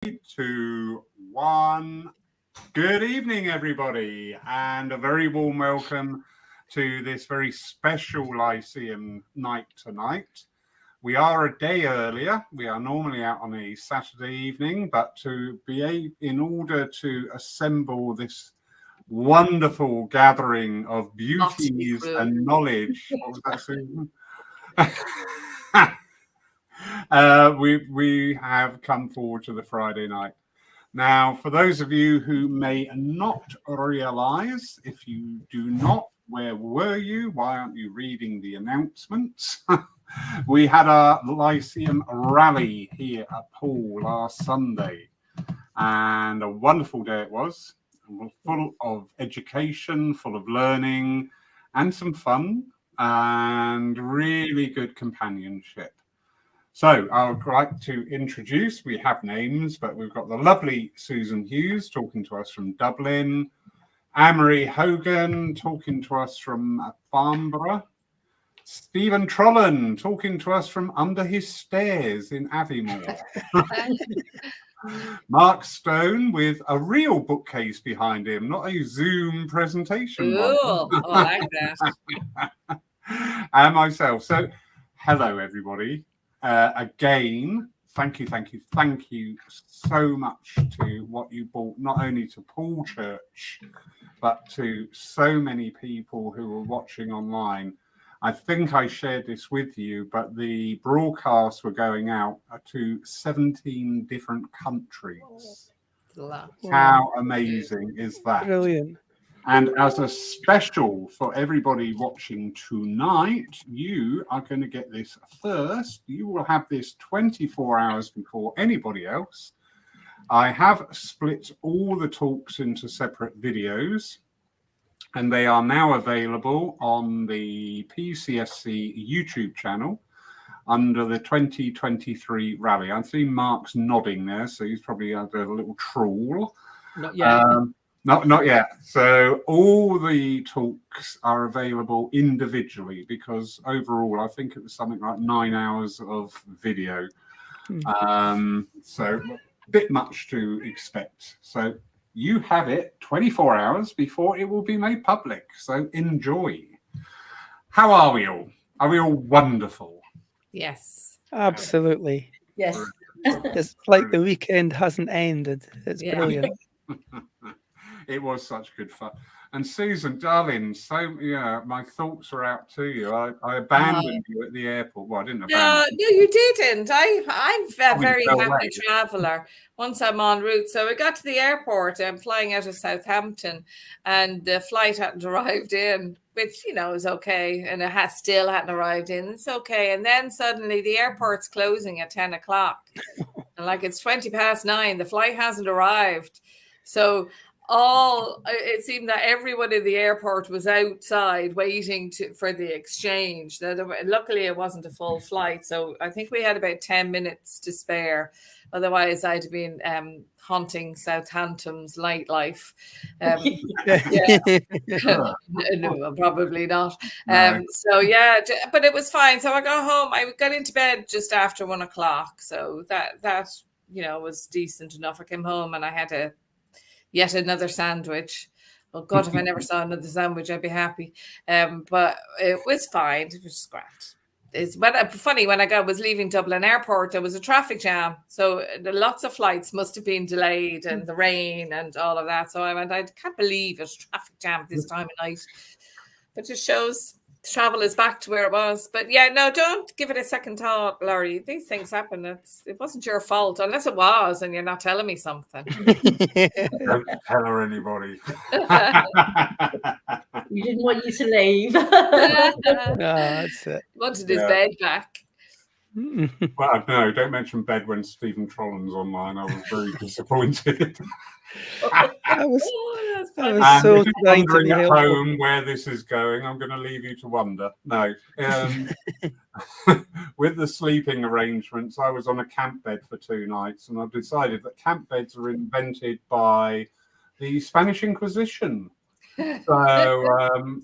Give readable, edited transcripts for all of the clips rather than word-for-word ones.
2, 1. Good evening, everybody, and a very warm welcome to this very special Lyceum night tonight. We are a day earlier. We are normally out on a Saturday evening, but in order to assemble this wonderful gathering of beauties and knowledge, what was that, Susan? We have come forward to the Friday night. Now, for those of you who may not realize, if you do not, where were you? Why aren't you reading the announcements? We had our Lyceum Rally here at Poole last Sunday, and a wonderful day it was, full of education, full of learning, and some fun, and really good companionship. So I would like to introduce, we have names, but we've got the lovely Susan Hughes talking to us from Dublin, Amory Hogan talking to us from Farnborough, Stephen Trollan talking to us from under his stairs in Aviemore, Mark Stone with a real bookcase behind him, not a Zoom presentation. Cool. Oh, I like that. And myself. So hello, everybody. Again, thank you so much to what you brought, not only to Poole Church, but to so many people who were watching online. I think I shared this with you, but the broadcasts were going out to 17 different countries. How amazing is that? Brilliant. And as a special for everybody watching tonight, you are going to get this first. You will have this 24 hours before anybody else. I have split all the talks into separate videos, and they are now available on the PCSC YouTube channel under the 2023 rally. I see Mark's nodding there, so he's probably had a little trawl. Not yet. Not yet. So all the talks are available individually, because overall I think it was something like 9 hours of video. So a bit much to expect. So you have it 24 hours before it will be made public. So enjoy. How are we all? Are we all wonderful? Yes. Absolutely. Yes. It's like the weekend hasn't ended. It's brilliant. It was such good fun. And Susan, darling, my thoughts are out to you. I abandoned you at the airport. Well, I didn't abandon you. No, you didn't. I'm a very happy traveller once I'm en route. So we got to the airport. I'm flying out of Southampton, and the flight hadn't arrived in, which, is okay. And it still hadn't arrived in. It's okay. And then suddenly the airport's closing at 10 o'clock. And it's 9:20. The flight hasn't arrived. So it seemed that everyone in the airport was outside waiting for the exchange. Luckily, it wasn't a full flight, so I think we had about 10 minutes to spare. Otherwise, I'd have been haunting Southampton's nightlife. No, probably not. But it was fine. So I got home. I got into bed just after 1 o'clock. So that was decent enough. I came home and I had yet another sandwich. Oh God, if I never saw another sandwich, I'd be happy. But it was fine. It was great. It's funny, when I was leaving Dublin Airport, there was a traffic jam. So lots of flights must have been delayed, and the rain and all of that. So I went, I can't believe it's traffic jam this time of night. But it shows travel is back to where it was. But yeah, no, don't give it a second thought, Laurie. These things happen. It wasn't your fault, unless it was, and you're not telling me something. Don't tell her anybody. We didn't want you to leave. That's it. Wanted his bed back. Well, no, don't mention bed when Stephen Trollan's online. I was very disappointed. I was And so if you're trying to wondering be at helpful. home where this is going, I'm going to leave you to wonder. No. With the sleeping arrangements, I was on a camp bed for 2 nights, and I've decided that camp beds are invented by the Spanish Inquisition. So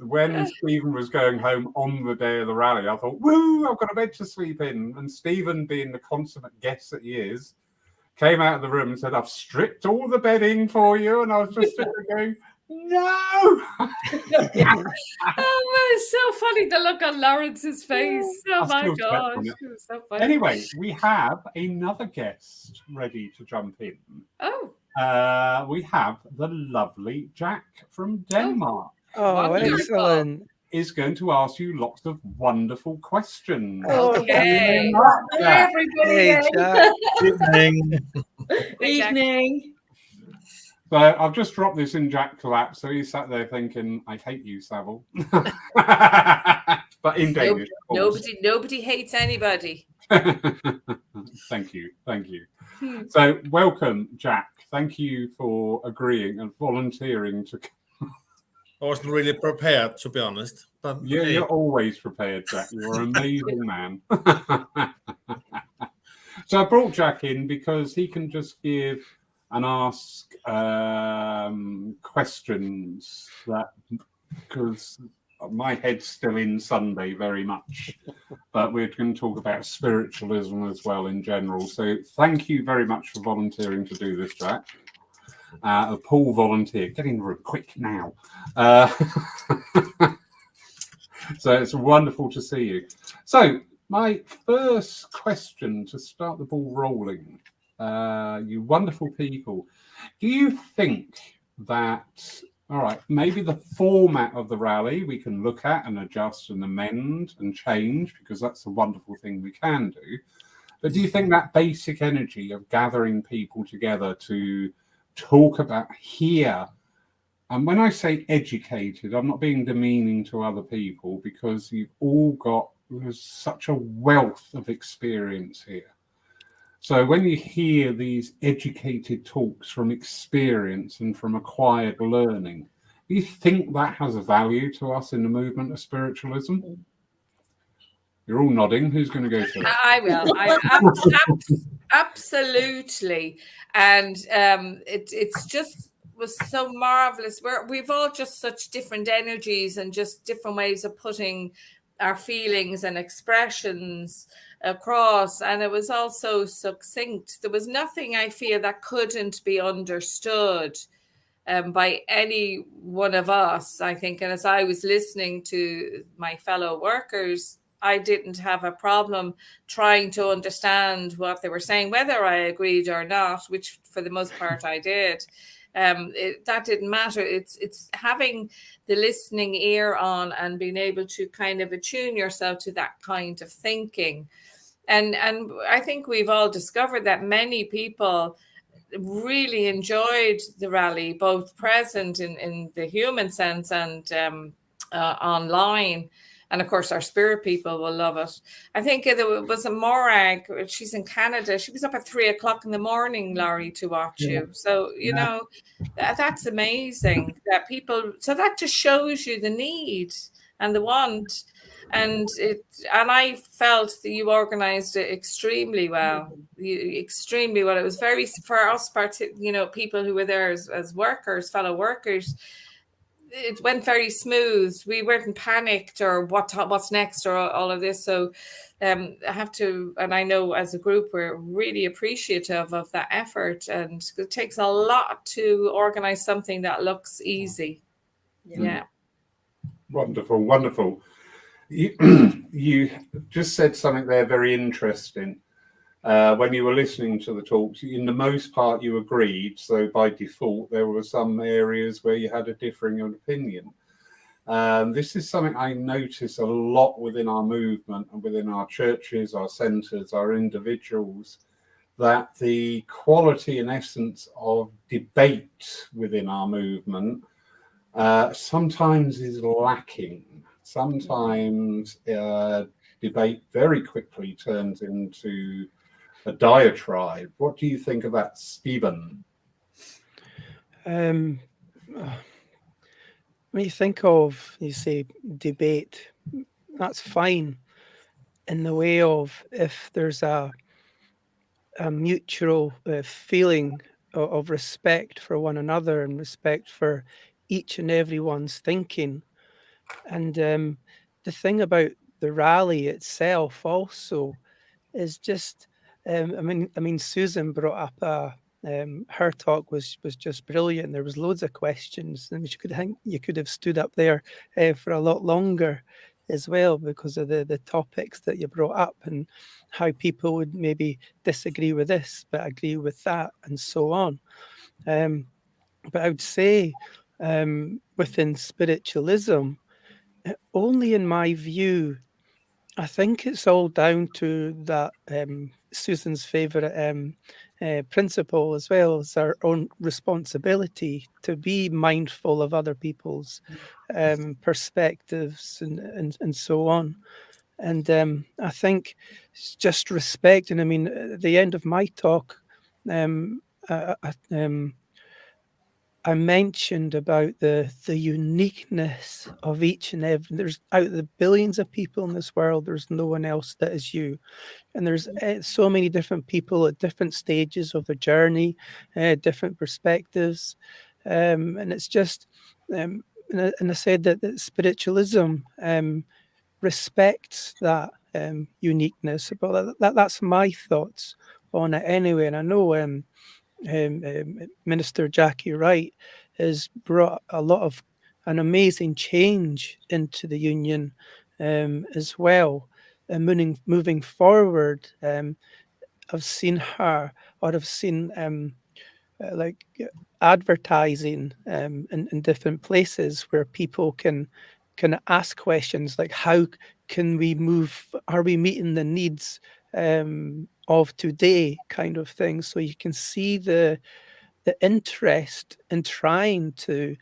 when Stephen was going home on the day of the rally, I thought, woo, I've got a bed to sleep in. And Stephen, being the consummate guest that he is, came out of the room and said, "I've stripped all the bedding for you," and I was just sitting there going, "No." Oh, it's so funny, the look on Lawrence's face. Oh I my still slept gosh, on it. it was so funny. Anyway, we have another guest ready to jump in. Oh, We have the lovely Jack from Denmark. Oh, Wonderful. excellent. Is going to ask you lots of wonderful questions. Oh, okay. Hi, Jack. everybody. Hey, again. Jack. Evening. Hey, Jack. Evening. So I've just dropped this in Jack's lap, so he's sat there thinking, "I hate you, Savile." But in Danish, of course. Nobody hates anybody. Thank you. So welcome, Jack. Thank you for agreeing and volunteering to. I wasn't really prepared, to be honest. But Yeah, hey, you're always prepared, Jack. You're an amazing man. So I brought Jack in because he can just give and ask questions that, because my head's still in Sunday very much, but we're going to talk about spiritualism as well in general. So thank you very much for volunteering to do this, Jack. A Poole volunteer, get in the room quick now. So it's wonderful to see you. So my first question to start the ball rolling, you wonderful people, do you think that, all right, maybe the format of the rally we can look at and adjust and amend and change, because that's a wonderful thing we can do. But do you think that basic energy of gathering people together to talk about here, and when I say educated, I'm not being demeaning to other people, because you've all got, there's such a wealth of experience here. So when you hear these educated talks from experience and from acquired learning, do you think that has a value to us in the movement of spiritualism? You're all nodding. Who's going to go first? I will. Absolutely. And it's just was so marvelous. We've all just such different energies and just different ways of putting our feelings and expressions across, and it was also succinct. There was nothing, I feel, that couldn't be understood by any one of us, I think. And as I was listening to my fellow workers, I didn't have a problem trying to understand what they were saying, whether I agreed or not, which for the most part I did. That didn't matter. It's having the listening ear on and being able to kind of attune yourself to that kind of thinking. And I think we've all discovered that many people really enjoyed the rally, both present in the human sense and online. And of course, our spirit people will love it. I think there was a Morag, she's in Canada. She was up at 3 o'clock in the morning, Laurie, to watch you. So, you know, that's amazing that people, so that just shows you the need and the want. And I felt that you organized it extremely well. Extremely well. It was very, for us, you know, people who were there as workers, fellow workers, it went very smooth. We weren't panicked or what's next or all of this. So I have to, and I know as a group, we're really appreciative of that effort. And it takes a lot to organize something that looks easy. Yeah. Wonderful, wonderful. You just said something there very interesting. When you were listening to the talks, in the most part, you agreed. So by default, there were some areas where you had a differing opinion. This is something I notice a lot within our movement and within our churches, our centres, our individuals, that the quality and essence of debate within our movement sometimes is lacking. Sometimes debate very quickly turns into a diatribe. What do you think of that, Stephen? When you think of, you say, debate, that's fine in the way of if there's a mutual feeling of respect for one another and respect for each and everyone's thinking. And the thing about the rally itself also is just I mean, Susan brought up her talk was just brilliant. There was loads of questions, and you could have stood up there for a lot longer as well, because of the topics that you brought up and how people would maybe disagree with this but agree with that, and so on. But I would say within spiritualism, only in my view, I think it's all down to that Susan's favourite principle, as well as our own responsibility to be mindful of other people's perspectives and so on. And I think it's just respect. And I mean, at the end of my talk, um, I mentioned about the uniqueness of each and every. There's out of the billions of people in this world, there's no one else that is you. And there's so many different people at different stages of their journey, different perspectives, and it's just. And I said that spiritualism respects that uniqueness. But that's my thoughts on it anyway. And I know Minister Jackie Wright has brought a lot of an amazing change into the union as well. And moving forward, I've seen her, or I've seen like advertising in different places where people can ask questions like, how can we move? Are we meeting the needs of today, kind of thing? So you can see the interest in trying to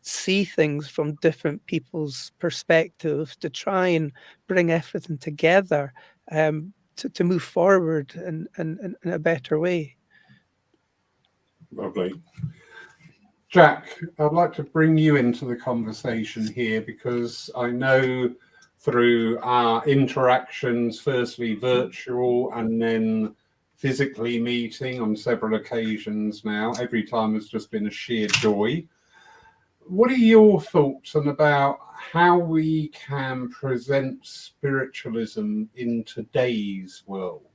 see things from different people's perspectives, to try and bring everything together to move forward in a better way. Lovely. Jack, I'd like to bring you into the conversation here, because I know through our interactions, firstly virtual and then physically meeting on several occasions now, every time has just been a sheer joy. What are your thoughts on about how we can present spiritualism in today's world?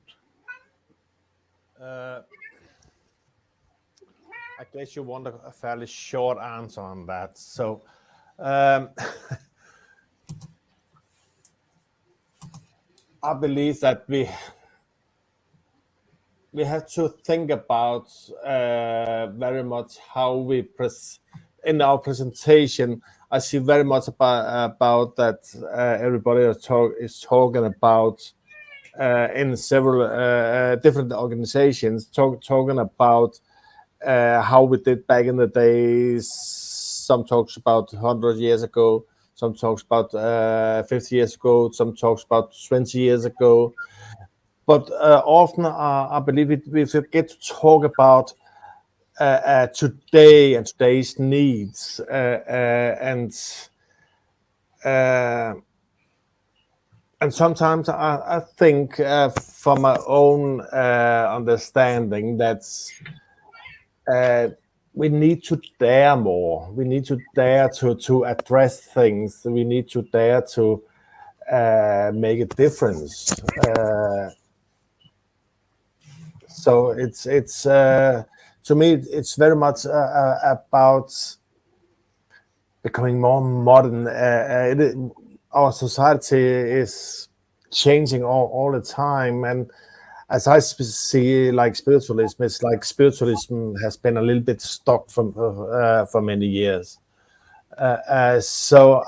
I guess you want a fairly short answer on that. So, I believe that we have to think about very much how we in our presentation. I see very much about that everybody is talking about in several different organizations, talking about how we did back in the days. Some talks about 100 years ago, some talks about 50 years ago, some talks about 20 years ago. But often I believe we forget to talk about today and today's needs. And sometimes I think from my own understanding that we need to dare more. We need to dare to address things. We need to dare to make a difference. So it's to me it's very much about becoming more modern. Our society is changing all the time, and as I see, like spiritualism, it's like spiritualism has been a little bit stuck for many years. So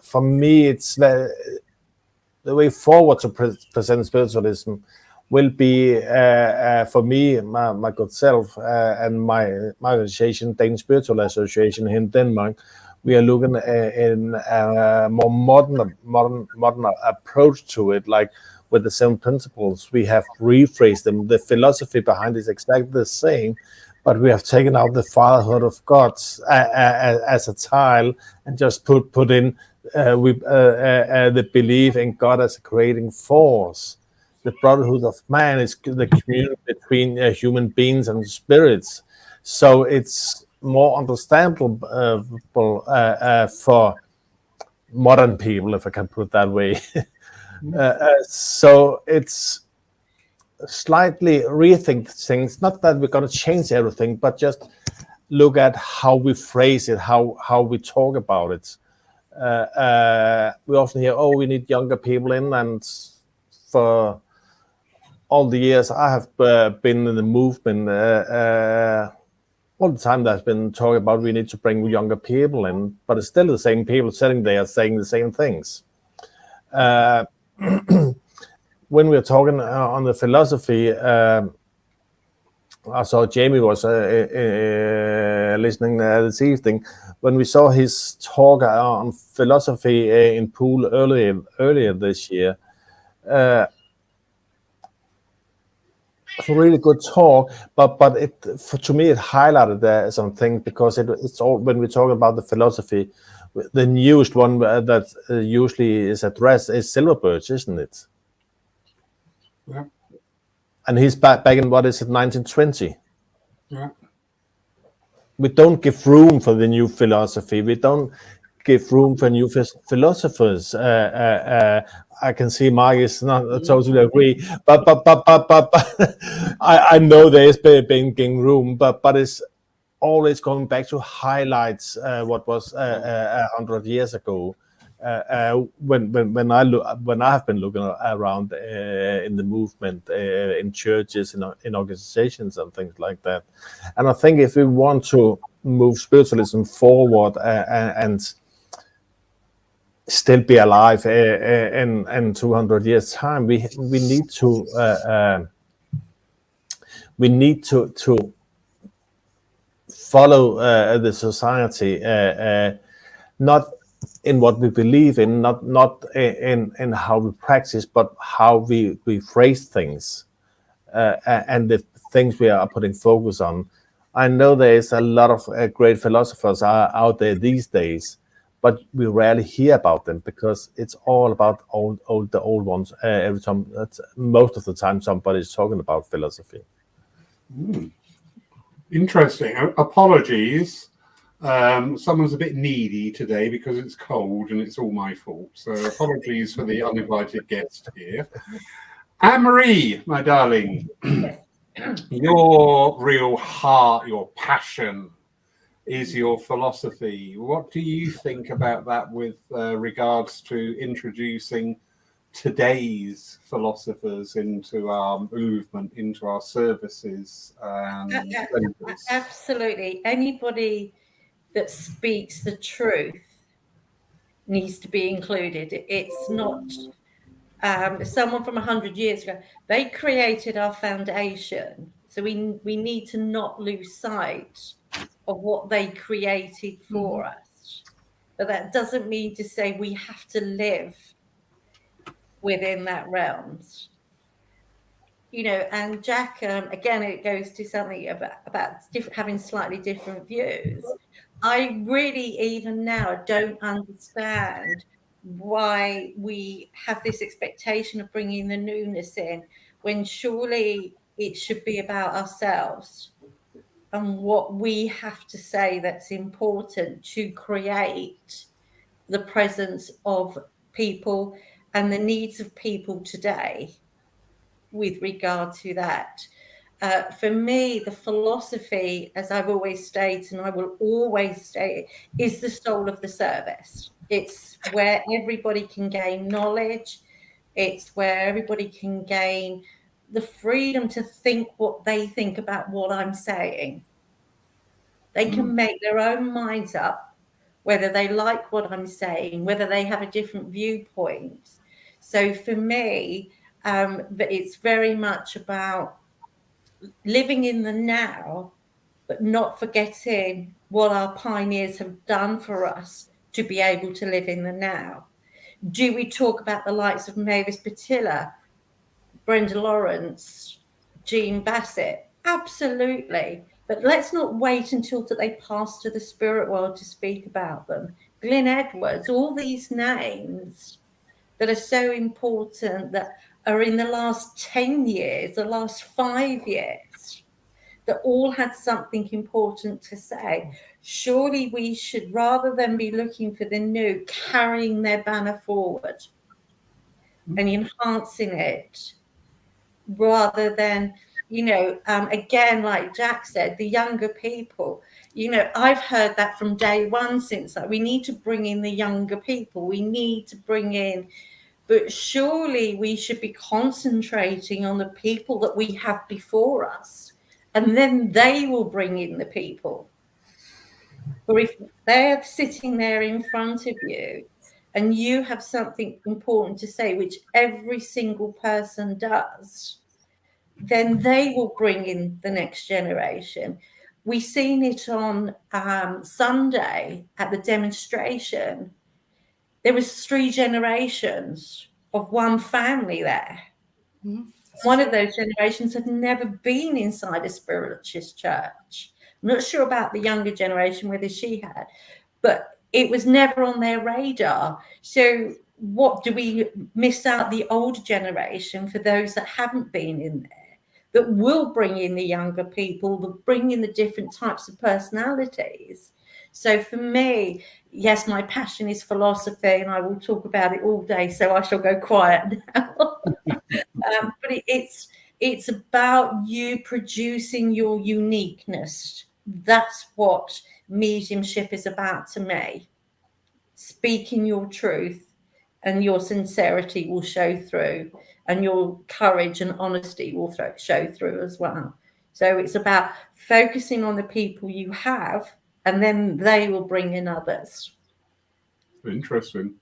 for me, it's the way forward to present spiritualism will be for me, my good self, and my organization, Danish Spiritual Association here in Denmark. We are looking in a more modern approach to it, like with the same principles. We have rephrased them. The philosophy behind it is exactly the same, but we have taken out the fatherhood of God as a tile and just put in the belief in God as a creating force. The brotherhood of man is the community between human beings and spirits. So it's more understandable for modern people, if I can put it that way. So it's slightly rethink things. Not that we're going to change everything, but just look at how we phrase it, how we talk about it. We often hear, "Oh, we need younger people in," and for all the years I have been in the movement, all the time there's been talk about we need to bring younger people in, but it's still the same people sitting there saying the same things. When we're talking on the philosophy, I saw Jamie was listening this evening when we saw his talk on philosophy in Poole earlier this year. It's a really good talk, but to me it highlighted something, because it's all, when we're talking about the philosophy, the newest one that usually is addressed is Silverbirch, isn't it? Yeah. And he's back in, what is it, 1920? Yeah. We don't give room for the new philosophy. We don't give room for new philosophers. I can see Mark is not totally agree, but I know there is been room, but it's always going back to highlights what was 100 years ago. When I have been looking around in the movement, in churches, in organizations and things like that, and I think if we want to move spiritualism forward and still be alive in 200 years time, we need to follow the society, not in what we believe in, not in how we practice, but how we phrase things, and the things we are putting focus on. I know there is a lot of great philosophers out there these days, but we rarely hear about them because it's all about the old ones. Every time, most of the time, somebody's talking about philosophy. Interesting. Apologies. Someone's a bit needy today because it's cold and it's all my fault. So apologies for the uninvited guest here. Anne-Marie, my darling, your real heart, your passion is your philosophy. What do you think about that with regards to introducing today's philosophers into our movement, into our services? Absolutely. Anybody that speaks the truth needs to be included. It's not someone from 100 years ago. They created our foundation. So we need to not lose sight of what they created for us. But that doesn't mean to say we have to live within that realms. You know, and Jack, again, it goes to something about having slightly different views. I really, even now, don't understand why we have this expectation of bringing the newness in, when surely it should be about ourselves and what we have to say that's important to create the presence of people and the needs of people today. With regard to that, for me, the philosophy, as I've always stated, and I will always state, is the soul of the service. It's where everybody can gain knowledge. It's where everybody can gain the freedom to think what they think about what I'm saying. They can make their own minds up, whether they like what I'm saying, whether they have a different viewpoint. So for me, but it's very much about living in the now, but not forgetting what our pioneers have done for us to be able to live in the now. Do we talk about the likes of Mavis Patilla, Brenda Lawrence, Jean Bassett? Absolutely. But let's not wait until they pass to the spirit world to speak about them. Glyn Edwards, all these names that are so important, that are in the last 10 years, the last 5 years, that all had something important to say. Surely we should, rather than be looking for the new, carrying their banner forward and enhancing it rather than, again, like Jack said, the younger people. I've heard that from day one since, like, we need to bring in the younger people. We need to bring in, but surely we should be concentrating on the people that we have before us, and then they will bring in the people. Or if they're sitting there in front of you and you have something important to say, which every single person does, then they will bring in the next generation. We've seen it on Sunday at the demonstration. There was 3 generations of one family there. One of those generations had never been inside a spiritualist church. I'm not sure about the younger generation, whether she had, but it was never on their radar. So what do we miss out the older generation for those that haven't been in there, that will bring in the younger people, that bring in the different types of personalities? So for me, yes, my passion is philosophy, and I will talk about it all day, so I shall go quiet now. But it's about you producing your uniqueness. That's what mediumship is about to me. Speaking your truth, and your sincerity will show through, and your courage and honesty will show through as well. So it's about focusing on the people you have, and then they will bring in others. Interesting.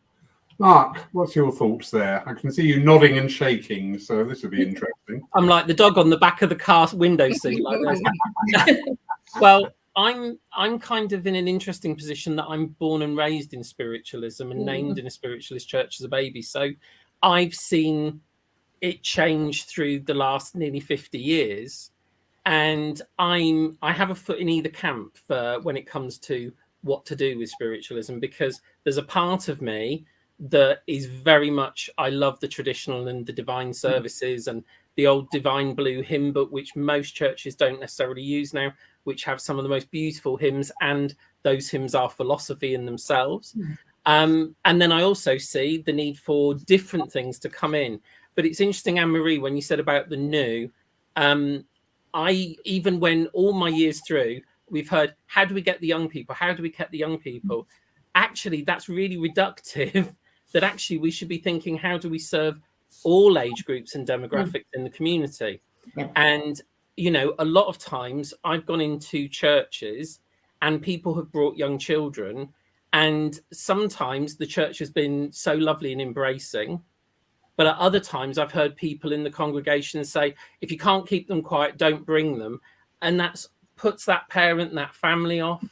Mark, what's your thoughts there? I can see you nodding and shaking, so this would be interesting. I'm like the dog on the back of the car window seat, like this. Well, I'm kind of in an interesting position that I'm born and raised in spiritualism and named in a spiritualist church as a baby. So I've seen it change through the last nearly 50 years. And I have a foot in either camp for when it comes to what to do with spiritualism, because there's a part of me that is very much, I love the traditional and the divine services and the old divine blue hymn book, which most churches don't necessarily use now, which have some of the most beautiful hymns, and those hymns are philosophy in themselves. And then I also see the need for different things to come in. But it's interesting, Anne-Marie, when you said about the new, even when all my years through, we've heard, how do we get the young people? How do we get the young people? Actually, that's really reductive, that actually we should be thinking, how do we serve all age groups and demographics in the community? Yeah. And, a lot of times I've gone into churches and people have brought young children, and sometimes the church has been so lovely and embracing. But at other times, I've heard people in the congregation say, if you can't keep them quiet, don't bring them. And that puts that parent and that family off.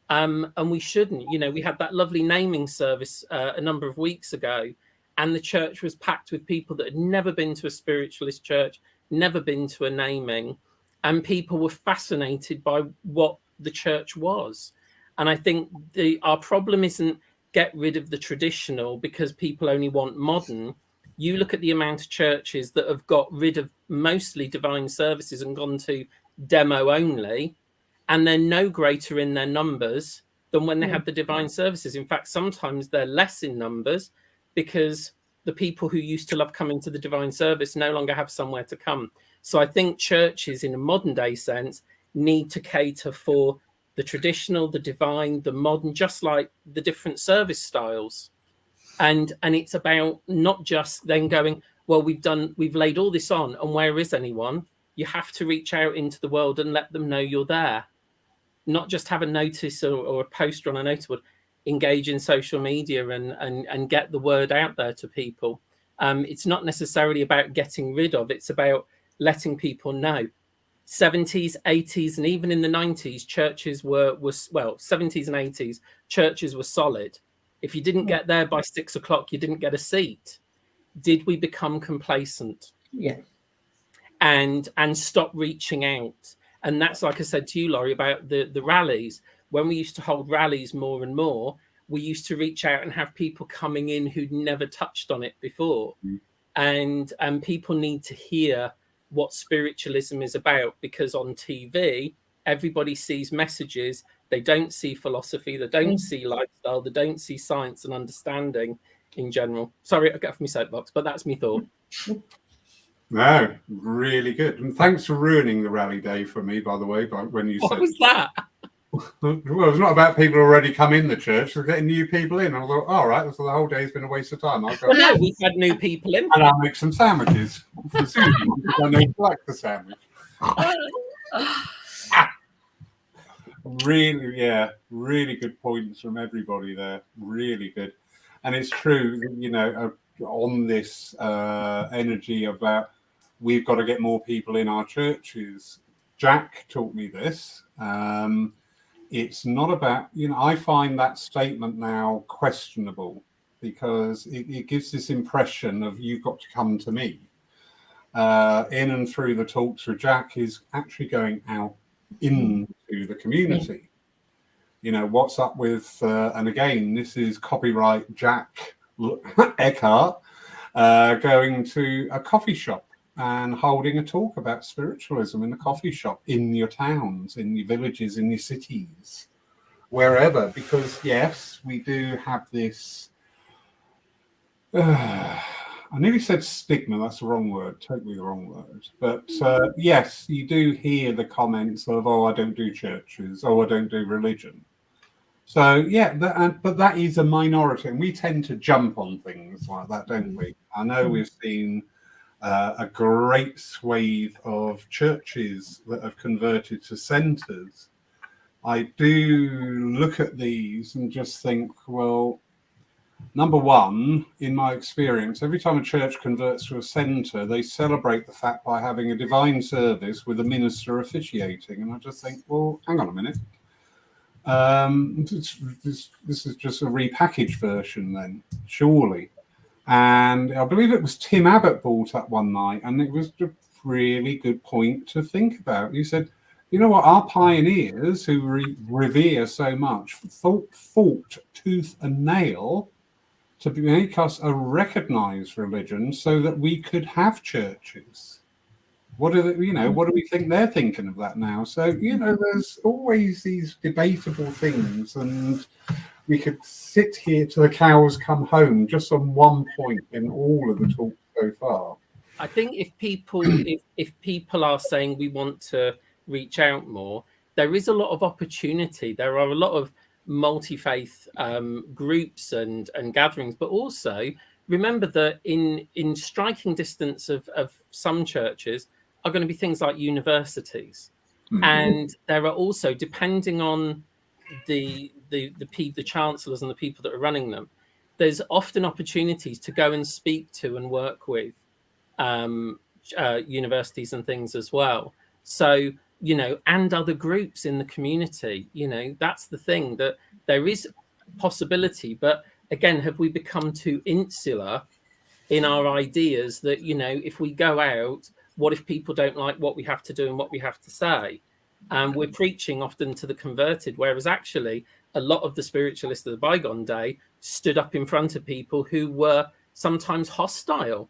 And we shouldn't. We had that lovely naming service a number of weeks ago, and the church was packed with people that had never been to a spiritualist church, never been to a naming, and people were fascinated by what the church was. And I think our problem isn't get rid of the traditional because people only want modern. You look at the amount of churches that have got rid of mostly divine services and gone to demo only, and they're no greater in their numbers than when they had the divine services. In fact, sometimes they're less in numbers because the people who used to love coming to the divine service no longer have somewhere to come. So I think churches in a modern day sense need to cater for the traditional, the divine, the modern, just like the different service styles. And it's about not just then going, well, we've laid all this on, and where is anyone? You have to reach out into the world and let them know you're there. Not just have a notice or a poster on a notice board. Engage in social media and get the word out there to people. It's not necessarily about getting rid of, it's about letting people know. 70s, 80s, and even in the 90s, churches were 70s and 80s, churches were solid. If you didn't get there by 6 o'clock, you didn't get a seat. Did we become complacent? Yeah. And stop reaching out? And that's, like I said to you, Laurie, about the rallies. When we used to hold rallies more and more, we used to reach out and have people coming in who'd never touched on it before. And people need to hear what spiritualism is about, because on TV, everybody sees messages. They don't see philosophy, they don't see lifestyle, they don't see science and understanding in general. Sorry, I get off my soapbox, but that's my thought. No, really good. And thanks for ruining the rally day for me, by the way, when you What said was that? well, it's not about people already come in the church, it's getting new people in. I thought, all right, so the whole day's been a waste of time. I'll go Well, no, we've had new people in. and I'll make some sandwiches for Susie because I know she likes the sandwich. Really, yeah, really good points from everybody there. Really good. And it's true, you know, on this energy about we've got to get more people in our churches. Jack taught me this. It's not about, you know, I find that statement now questionable because it gives this impression of you've got to come to me. In and through the talks with Jack is actually going out into the community. You know, what's up with, and again, this is copyright Jack Eckhart, going to a coffee shop and holding a talk about spiritualism in a coffee shop in your towns, in your villages, in your cities, wherever. Because, yes, we do have this, I nearly said stigma, that's the wrong word, totally the wrong word. But yes, you do hear the comments of, oh, I don't do churches, oh, I don't do religion. So, yeah, but that is a minority, and we tend to jump on things like that, don't we? I know we've seen a great swathe of churches that have converted to centres. I do look at these and just think, well, number one, in my experience, every time a church converts to a centre, they celebrate the fact by having a divine service with a minister officiating. And I just think, well, hang on a minute. This is just a repackaged version then, surely. And I believe it was Tim Abbott brought up one night, and it was a really good point to think about. He said, you know what, our pioneers who revere so much fought tooth and nail to make us a recognized religion so that we could have churches. What do we think they're thinking of that now? So, you know, there's always these debatable things, and we could sit here till the cows come home just on one point in all of the talk so far. I think if people are saying we want to reach out more, there is a lot of opportunity. There are a lot of multi-faith groups and gatherings, but also remember that in striking distance of some churches are going to be things like universities. And there are also, depending on the chancellors and the people that are running them, there's often opportunities to go and speak to and work with universities and things as well. So, you know, and other groups in the community, you know, that's the thing, that there is possibility. But again, have we become too insular in our ideas that, you know, if we go out, what if people don't like what we have to do and what we have to say? We're preaching often to the converted, whereas actually a lot of the spiritualists of the bygone day stood up in front of people who were sometimes hostile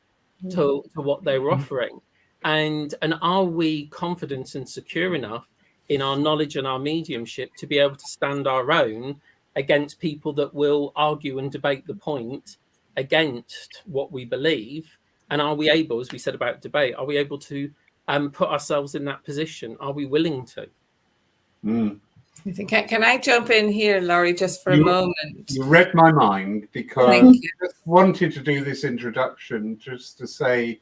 to what they were offering. And are we confident and secure enough in our knowledge and our mediumship to be able to stand our own against people that will argue and debate the point against what we believe? And are we able, as we said about debate, are we able to put ourselves in that position? Are we willing to? Can I jump in here, Laurie, just for a moment? You read my mind, because I just wanted to do this introduction just to say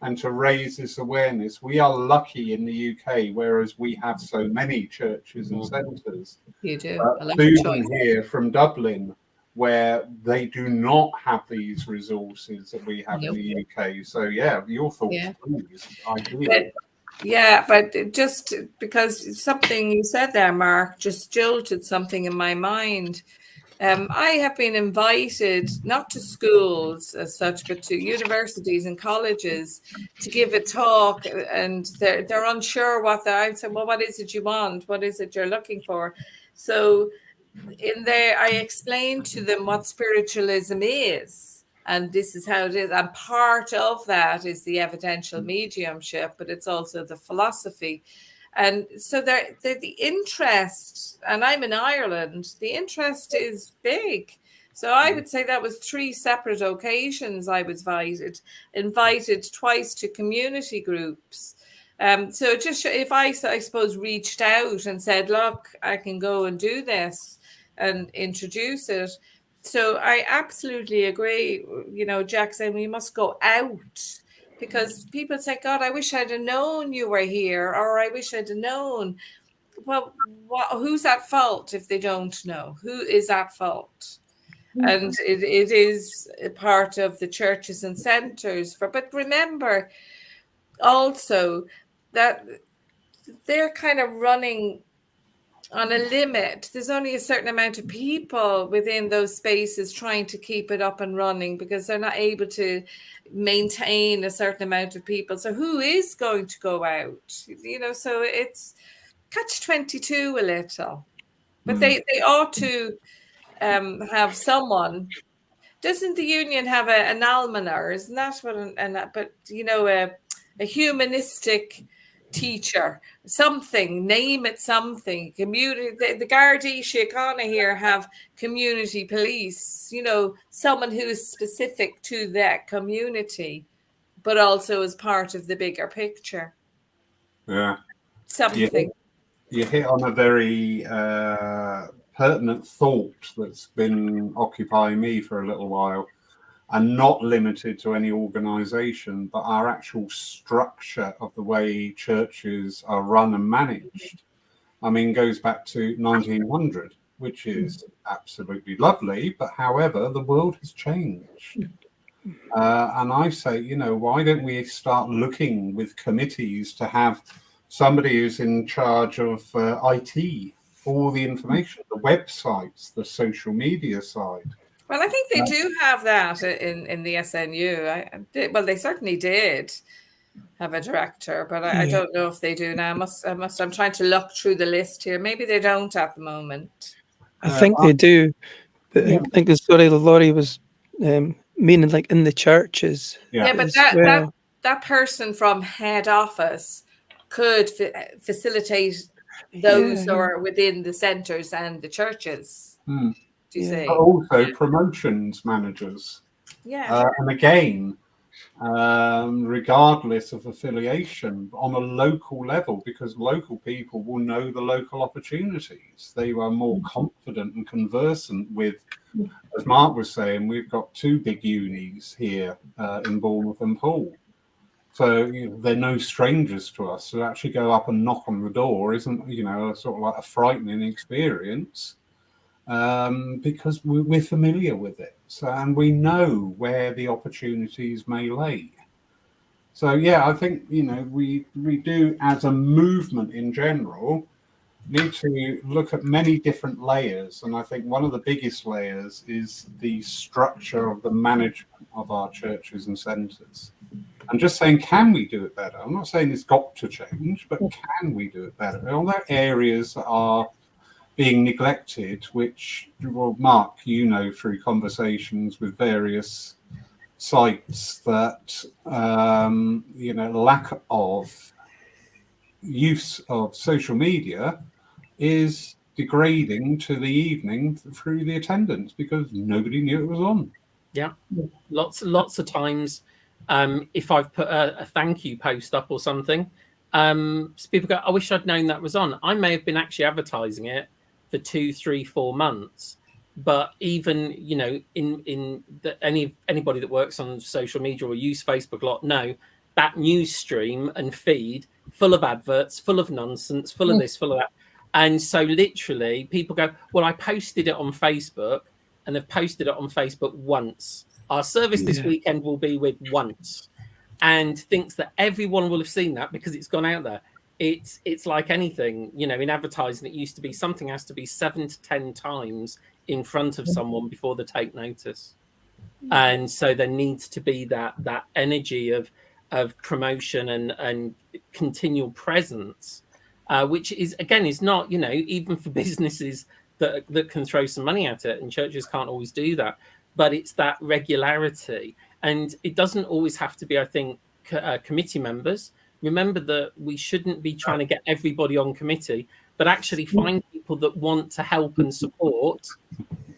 and to raise this awareness. We are lucky in the UK, whereas we have so many churches and centres. You do. Susan here from Dublin, where they do not have these resources that we have in the UK. So, yeah, your thoughts, please. I agree. Yeah, but just because something you said there, Mark, just jolted something in my mind. I have been invited, not to schools as such, but to universities and colleges to give a talk, and they're unsure what I said, well, what is it you want? What is it you're looking for? So in there, I explained to them what spiritualism is. And this is how it is. And part of that is the evidential mediumship, but it's also the philosophy. And so the interest, and I'm in Ireland, the interest is big. So I would say that was 3 separate occasions I was invited twice to community groups. So just if I suppose, reached out and said, look, I can go and do this and introduce it. So I absolutely agree, Jack saying we must go out, because people say, God, I wish I'd have known you were here, or I wish I'd have known. Well, who's at fault if they don't know? Who is at fault? And it is a part of the churches and centres. But remember also that they're kind of running on a limit. There's only a certain amount of people within those spaces trying to keep it up and running, because they're not able to maintain a certain amount of people. So who is going to go out? So it's catch-22 a little. But they ought to have someone. Doesn't the union have an almoner? Isn't that what? A humanistic teacher, something, name it something. Community, the Gardaí Síochána here have community police. Someone who is specific to that community, but also as part of the bigger picture. Yeah, something. You hit on a very pertinent thought that's been occupying me for a little while, and not limited to any organisation, but our actual structure of the way churches are run and managed. I mean, goes back to 1900, which is absolutely lovely, but however, the world has changed. And I say, why don't we start looking with committees to have somebody who's in charge of IT, all the information, the websites, the social media side. Well, I think they do have that in the SNU. They certainly did have a director, but I don't know if they do now. I'm trying to look through the list here. Maybe they don't at the moment. I think they do. But I think the story Laurie was meaning, like in the churches. Yeah, but that person from head office could facilitate those who are within the centres and the churches. Do you see? But also promotions managers. Yeah. And again, regardless of affiliation, on a local level, because local people will know the local opportunities. They are more confident and conversant with, as Mark was saying, we've got 2 big unis here in Bournemouth and Poole. So they're no strangers to us. So to actually go up and knock on the door isn't, sort of like a frightening experience, because we're familiar with it. So, and we know where the opportunities may lay. So I think we do, as a movement in general, need to look at many different layers. And I think one of the biggest layers is the structure of the management of our churches and centres. I'm just saying, can we do it better? I'm not saying it's got to change, but can we do it better? Are there areas that are being neglected, which, well, Mark, through conversations with various sites, that, lack of use of social media is degrading to the evening through the attendance, because nobody knew it was on. Yeah, lots of times. If I've put a thank you post up or something, so people go, I wish I'd known that was on. I may have been actually advertising it for 2, 3, 4 months, but even anybody that works on social media or use Facebook a lot know that news stream and feed full of adverts, full of nonsense, full of this, full of that. And so literally people go, well, I posted it on Facebook, and they've posted it on Facebook once. Our service this weekend will be with once, and thinks that everyone will have seen that because it's gone out there. It's like anything, in advertising, it used to be something has to be 7 to 10 times in front of someone before they take notice. And so there needs to be that energy of promotion and continual presence, which is not, even for businesses that can throw some money at it, and churches can't always do that. But it's that regularity, and it doesn't always have to be, I think, committee members. Remember that we shouldn't be trying to get everybody on committee, but actually find people that want to help and support,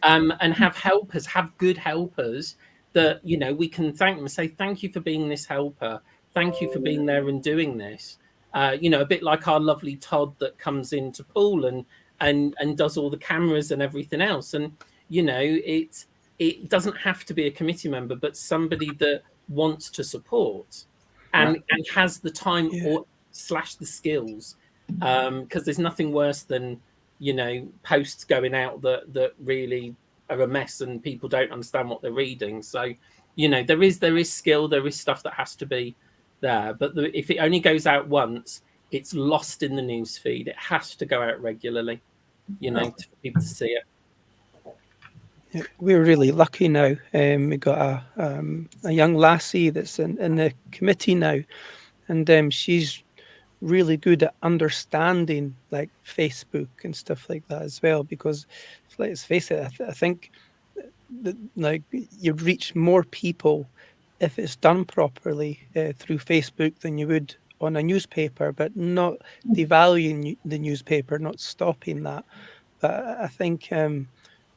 and have helpers, have good helpers that, you know, we can thank them and say, thank you for being this helper. Thank you for being there and doing this. You know, a bit like our lovely Todd that comes into Poole and does all the cameras and everything else. And, you know, it doesn't have to be a committee member, but somebody that wants to support and has the time or / the skills. Because there's nothing worse than, you know, posts going out that really are a mess and people don't understand what they're reading. So, you know, there is skill, there is stuff that has to be there. But if it only goes out once, it's lost in the news feed. It has to go out regularly, you know, for people to see it. We're really lucky now. We got a young lassie that's in the committee now, and she's really good at understanding like Facebook and stuff like that as well. Because let's face it, I think that like you'd reach more people if it's done properly through Facebook than you would on a newspaper, but not devaluing the newspaper, not stopping that. But I think we're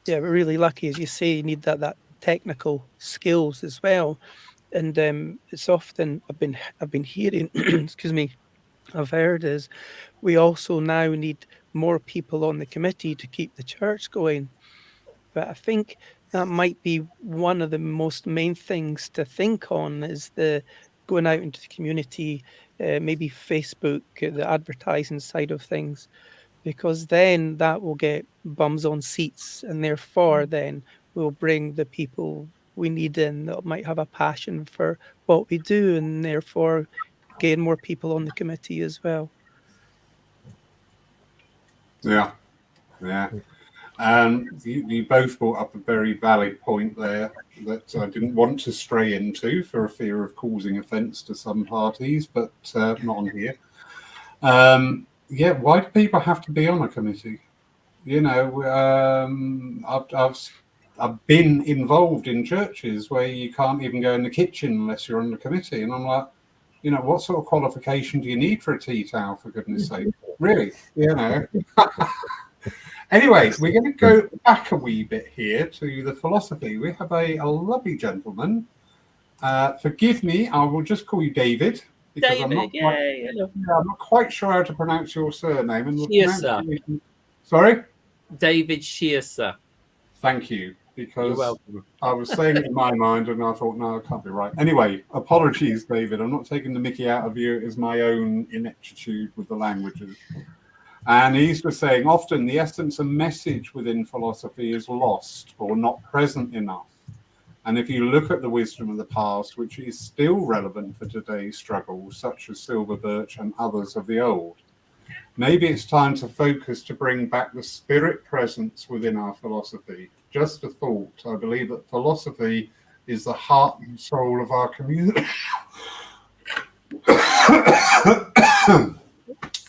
really lucky, as you say. You need that technical skills as well, and it's often I've been hearing, excuse me, I've heard is we also now need more people on the committee to keep the church going. But I think that might be one of the most main things to think on is the going out into the community, maybe Facebook, the advertising side of things, because then that will get bums on seats, and therefore then we'll bring the people we need in that might have a passion for what we do, and therefore gain more people on the committee as well. Yeah. You both brought up a very valid point there that I didn't want to stray into for a fear of causing offence to some parties, but not on here. Why do people have to be on a committee? You know, I've been involved in churches where you can't even go in the kitchen unless you're on the committee, and I'm like, you know, what sort of qualification do you need for a tea towel, for goodness sake? Really, you know. Anyway, we're going to go back a wee bit here to the philosophy. We have a lovely gentleman. Forgive me, I will just call you David. Because David, I'm not quite sure how to pronounce your surname. And Sorry? David Shearser. Thank you. Because you're welcome. I was saying it in my mind and I thought, no, it can't be right. Anyway, apologies, David. I'm not taking the mickey out of you. It is my own ineptitude with the languages. And he's just saying often the essence and message within philosophy is lost or not present enough. And if you look at the wisdom of the past, which is still relevant for today's struggles, such as silver birch and others of the old, maybe it's time to focus to bring back the spirit presence within our philosophy. Just a thought. I believe that philosophy is the heart and soul of our community.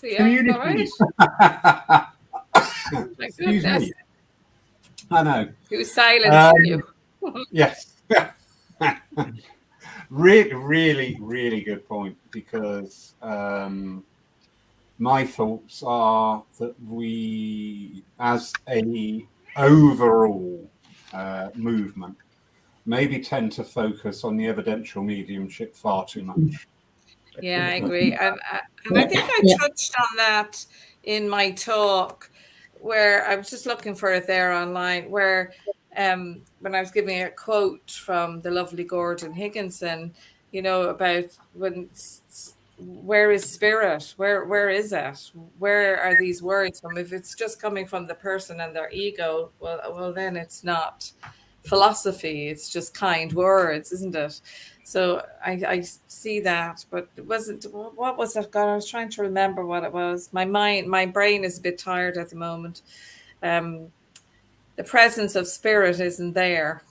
Community. Excuse me. I know. Who's silencing you? Yes. Really good point, because my thoughts are that we, as a overall movement, maybe tend to focus on the evidential mediumship far too much. Yeah, I agree. And I think I touched on that in my talk, where I was just looking for it there online, where when I was giving a quote from the lovely Gordon Higginson, you know, about where is spirit? Where is it? Where are these words from? If it's just coming from the person and their ego, well then it's not philosophy. It's just kind words, isn't it? So I see that, but it wasn't. What was that? God, I was trying to remember what it was. My brain is a bit tired at the moment. The presence of spirit isn't there.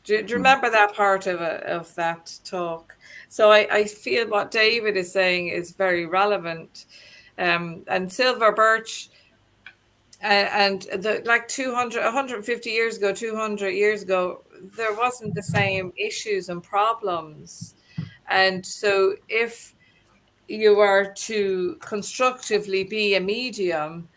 Do you remember that part of that talk? So I feel what David is saying is very relevant. And silver birch, and like 150 years ago, 200 years ago, there wasn't the same issues and problems. And so if you are to constructively be a medium,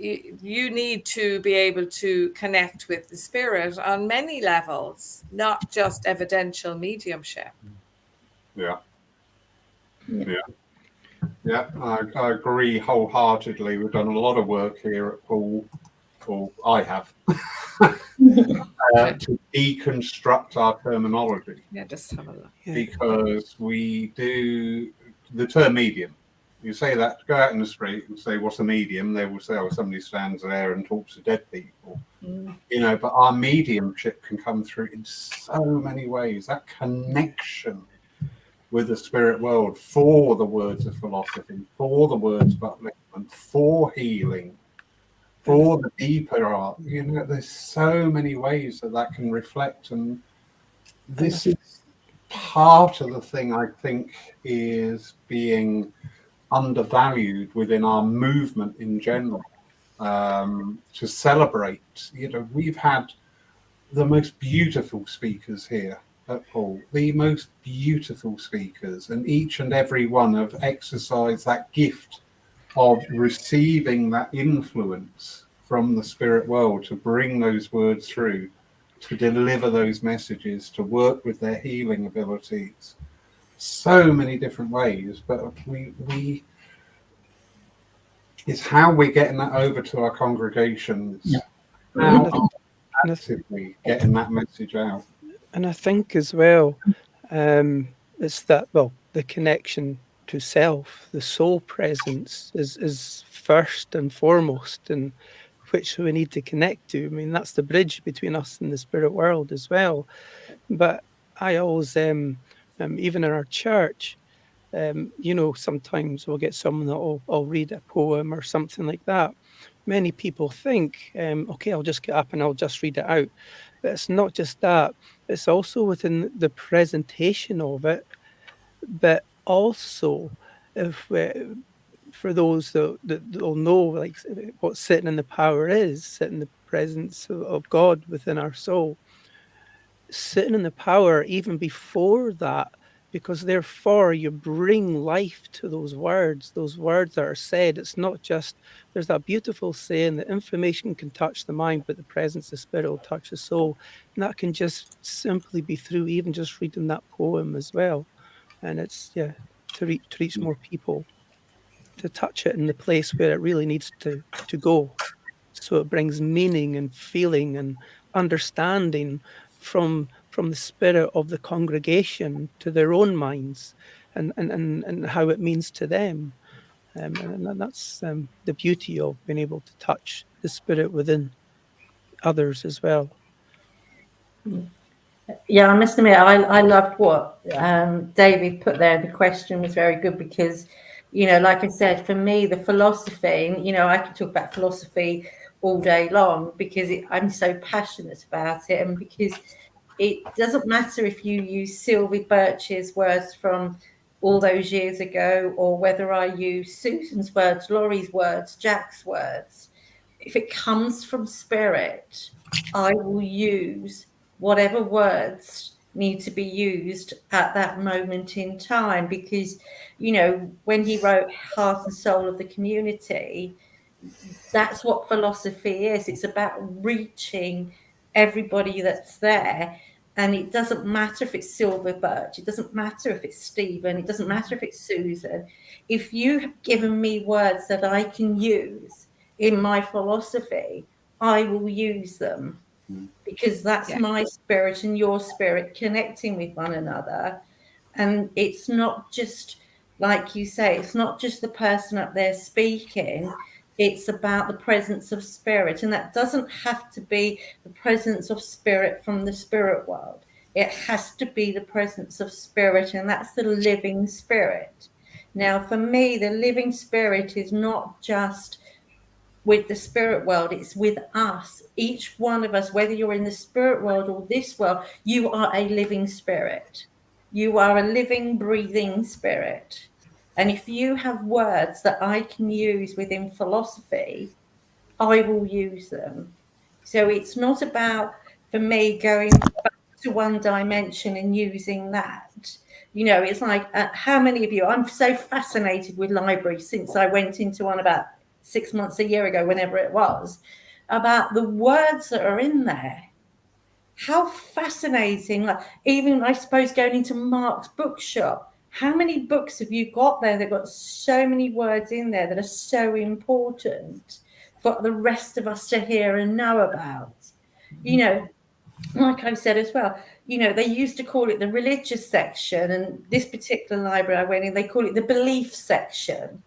you need to be able to connect with the spirit on many levels, not just evidential mediumship. Yeah. I agree wholeheartedly. We've done a lot of work here at Poole, or I have, to deconstruct our terminology. Yeah, just have a look. Because we do the term medium. You say that, go out in the street and say, what's a medium? They will say, oh, somebody stands there and talks to dead people. You know, but our mediumship can come through in so many ways. That connection with the spirit world, for the words of philosophy, for the words of upliftment, for healing, for the deeper art. You know, there's so many ways that can reflect, and this is part of the thing I think is being undervalued within our movement in general. To celebrate, you know, we've had the most beautiful speakers here at Poole, the most beautiful speakers, and each and every one have exercised that gift of receiving that influence from the spirit world to bring those words through, to deliver those messages, to work with their healing abilities. So many different ways, but we it's how we're getting that over to our congregations. How actively getting that message out. And I think as well, it's that, well, the connection to self, the soul presence is first and foremost, and which we need to connect to. I mean, that's the bridge between us and the spirit world as well. But I always, even in our church, you know, sometimes we'll get someone that will read a poem or something like that. Many people think, okay, I'll just get up and I'll just read it out. But it's not just that. It's also within the presentation of it, but also if for those that will know, like, what sitting in the power is, sitting in the presence of God within our soul, sitting in the power even before that, because therefore you bring life to those words that are said. It's not just, there's that beautiful saying that information can touch the mind, but the presence of spirit will touch the soul. And that can just simply be through even just reading that poem as well. And it's, yeah, to reach more people, to touch it in the place where it really needs to go. So it brings meaning and feeling and understanding from the spirit of the congregation to their own minds, and how it means to them. And that's the beauty of being able to touch the spirit within others as well. Yeah, I must admit, I loved what David put there. The question was very good because, you know, like I said, for me, the philosophy, you know, I could talk about philosophy all day long because I'm so passionate about it, and because it doesn't matter if you use Sylvie Birch's words from all those years ago, or whether I use Susan's words, Laurie's words, Jack's words. If it comes from spirit, I will use whatever words need to be used at that moment in time. Because, you know, when he wrote Heart and Soul of the Community, that's what philosophy is. It's about reaching everybody that's there. And it doesn't matter if it's Silver Birch, it doesn't matter if it's Stephen, it doesn't matter if it's Susan. If you have given me words that I can use in my philosophy, I will use them, because that's my spirit and your spirit connecting with one another. And it's not just, like you say, it's not just the person up there speaking. It's about the presence of spirit. And that doesn't have to be the presence of spirit from the spirit world. It has to be the presence of spirit, and that's the living spirit. Now, for me, the living spirit is not just with the spirit world, it's with us. Each one of us, whether you're in the spirit world or this world, you are a living spirit. You are a living, breathing spirit. And if you have words that I can use within philosophy, I will use them. So it's not about, for me, going back to one dimension and using that. You know, it's like, how many of you, I'm so fascinated with libraries since I went into one about 6 months, a year ago, whenever it was, about the words that are in there. How fascinating. Like, even, I suppose, going into Mark's bookshop, how many books have you got there that got so many words in there that are so important for the rest of us to hear and know about? You know, like I've said as well, you know, they used to call it the religious section, and this particular library I went in, they call it the belief section.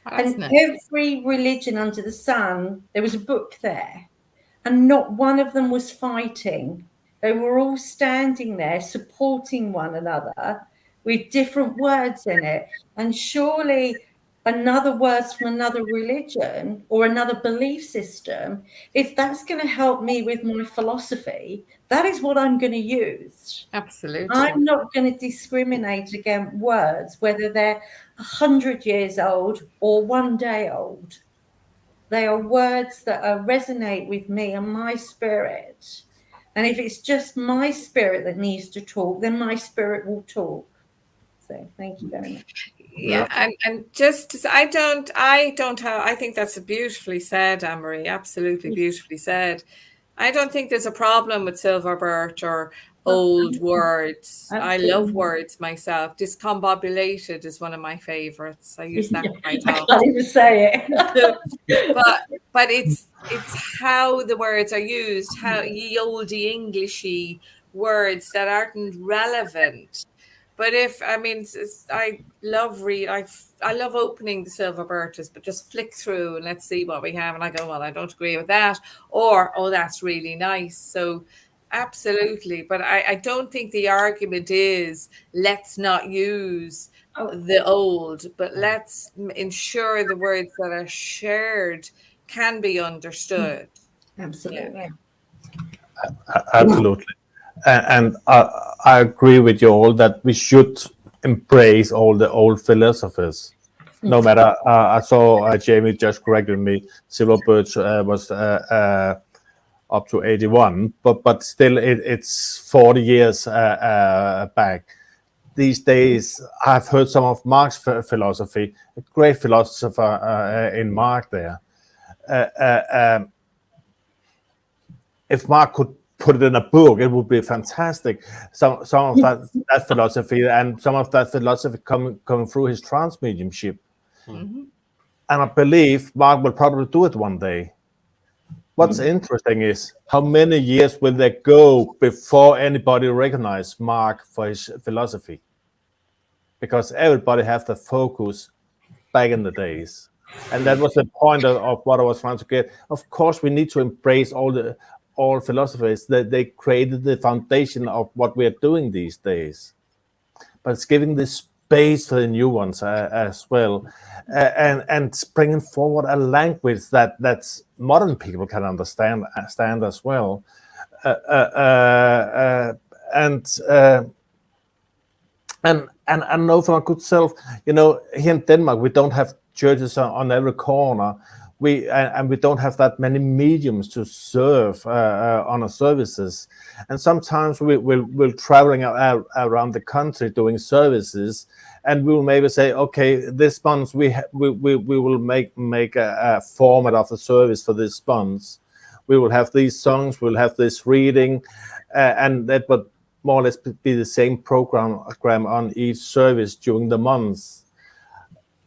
And every religion under the sun, there was a book there, and not one of them was fighting. They were all standing there supporting one another with different words in it. And surely another words from another religion or another belief system, if that's going to help me with my philosophy, that is what I'm going to use. Absolutely. I'm not going to discriminate against words, whether they're 100 years old or 1 day old. They are words that resonate with me and my spirit. And if it's just my spirit that needs to talk, then my spirit will talk. So thank you very much. Yeah, and just to say, I think that's beautifully said, Anne-Marie, absolutely beautifully said. I don't think there's a problem with silver birch or old words. Absolutely. I love words myself. Discombobulated is one of my favorites. I use that quite I often. can't even say it. but it's how the words are used, how ye oldie Englishy words that aren't relevant. But I love I love opening the silver birches, but just flick through and let's see what we have. And I go, well, I don't agree with that. Or, oh, that's really nice. So absolutely. But I don't think the argument is let's not use the old, but let's ensure the words that are shared can be understood. Absolutely. Absolutely. And I agree with you all that we should embrace all the old philosophers. No matter, I saw Jamie just corrected me, silver birch was up to 81, but still it's 40 years back. These days, I've heard some of Mark's philosophy, a great philosopher in Mark there. If Mark could put it in a book, it would be fantastic. Some of that philosophy, and some of that philosophy coming through his trance mediumship. Mm-hmm. And I believe Mark will probably do it one day. What's interesting is how many years will there go before anybody recognize Mark for his philosophy? Because everybody has the focus back in the days. And that was the point of what I was trying to get. Of course, we need to embrace all philosophers, that they created the foundation of what we are doing these days. But it's giving the space for the new ones as well, and bringing forward a language that's modern people can understand as well. And I know for my good self, you know, here in Denmark, we don't have churches on every corner. We don't have that many mediums to serve on our services, and sometimes we're traveling around the country doing services, and we will maybe say, okay, this month we will make a format of the service for this month. We will have these songs, we'll have this reading, and that would more or less be the same program on each service during the month.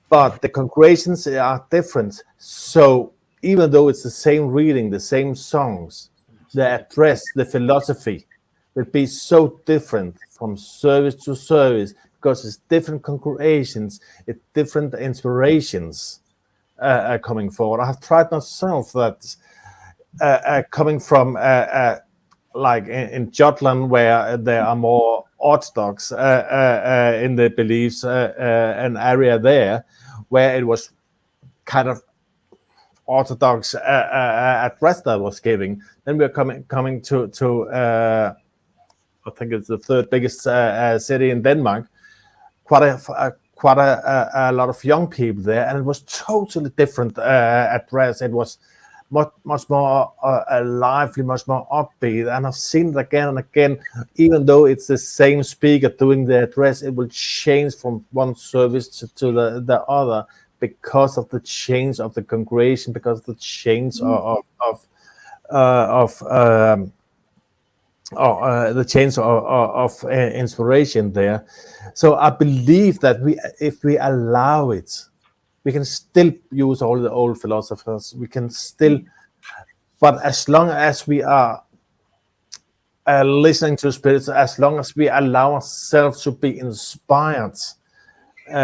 But the congregations are different. So even though it's the same reading, the same songs, the address, the philosophy will be so different from service to service, because it's different congregations, it's different inspirations coming forward. I have tried myself that coming from like in Jutland, where there are more Orthodox in the beliefs, an area there where it was kind of Orthodox address that was giving. Then we're coming to I think it's the third biggest city in Denmark. Quite a lot of young people there, and it was totally different address. It was much more lively, much more upbeat, and I've seen it again and again. Even though it's the same speaker doing the address, it will change from one service to the other, because of the change of the congregation, because of the change the change of inspiration there. So I believe that if we allow it, we can still use all the old philosophers. We can still, but as long as we are listening to spirits, as long as we allow ourselves to be inspired, in